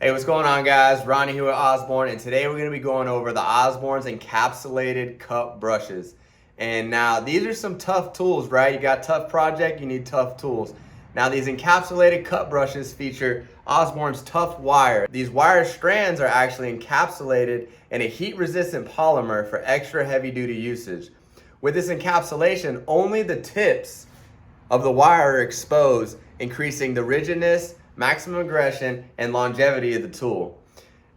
Hey, what's going on, guys? Ronnie here with Osborn, and today we're going to be going over the Osborn's encapsulated cup brushes. And now these are some tough tools, right? You got tough project, you need tough tools. Now these encapsulated cup brushes feature Osborn's tough wire. These wire strands are actually encapsulated in a heat-resistant polymer for extra heavy-duty usage. With this encapsulation, only the tips of the wire are exposed, increasing the rigidness, maximum aggression, and longevity of the tool.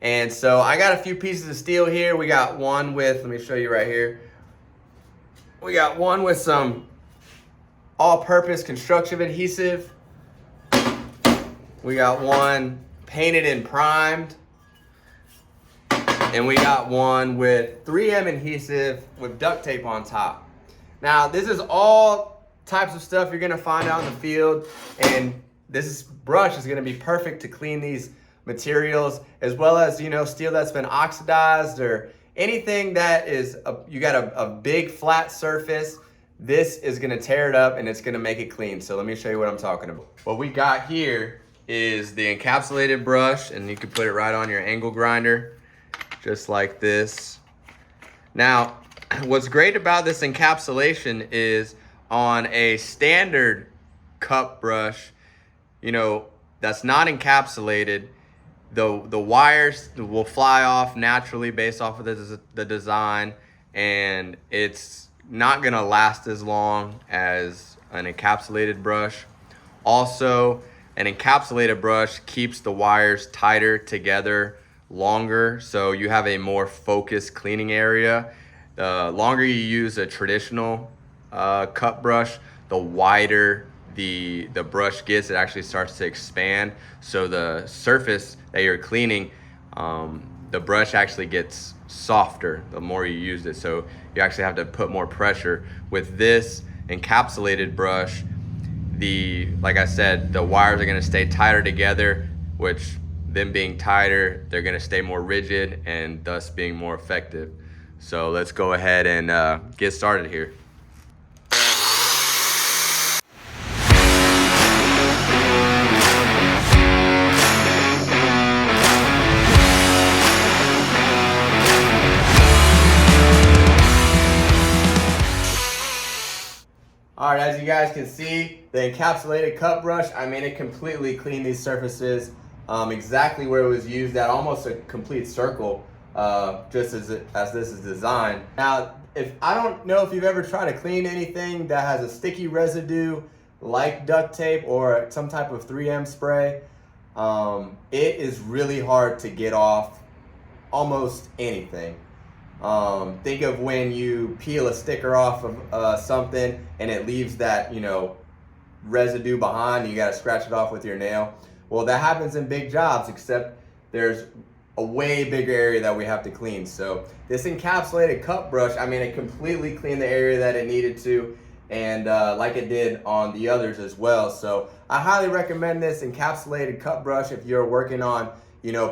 And so I got a few pieces of steel here. We got one with, let me show you right here. We got one with some all-purpose construction adhesive. We got one painted and primed. And we got one with 3M adhesive with duct tape on top. Now, this is all types of stuff you're gonna find out in the field, and this brush is going to be perfect to clean these materials, as well as, steel that's been oxidized or anything that is, you got a big flat surface. This is going to tear it up and it's going to make it clean. So let me show you what I'm talking about. What we got here is the encapsulated brush, and you can put it right on your angle grinder, just like this. Now, what's great about this encapsulation is on a standard cup brush, that's not encapsulated, the wires will fly off naturally based off of the design, and it's not gonna last as long as an encapsulated brush. Also, an encapsulated brush keeps the wires tighter together longer, so you have a more focused cleaning area. The longer you use a traditional cup brush, the wider the brush gets. It actually starts to expand, so the surface that you're cleaning, the brush actually gets softer the more you use it, so you actually have to put more pressure. With this encapsulated brush, like I said, the wires are going to stay tighter together, which them being tighter, they're going to stay more rigid and thus being more effective. So let's go ahead and get started here. All right, as you guys can see, the encapsulated cup brush, it completely cleaned these surfaces exactly where it was used at, almost a complete circle, just as this is designed. Now, I don't know if you've ever tried to clean anything that has a sticky residue like duct tape or some type of 3M spray. It is really hard to get off almost anything. Think of when you peel a sticker off of something and it leaves that, residue behind. You got to scratch it off with your nail. Well, that happens in big jobs, except there's a way bigger area that we have to clean. So this encapsulated cup brush, it completely cleaned the area that it needed to, and like it did on the others as well. So I highly recommend this encapsulated cup brush if you're working on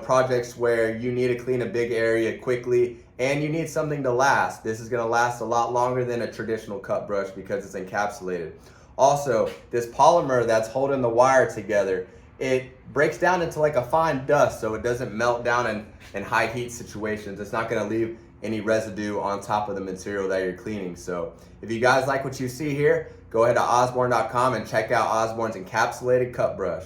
projects where you need to clean a big area quickly and you need something to last. This is gonna last a lot longer than a traditional cup brush because it's encapsulated. Also, this polymer that's holding the wire together, it breaks down into like a fine dust, so it doesn't melt down in high heat situations. It's not gonna leave any residue on top of the material that you're cleaning. So if you guys like what you see here, go ahead to osborn.com and check out Osborn's encapsulated cup brush.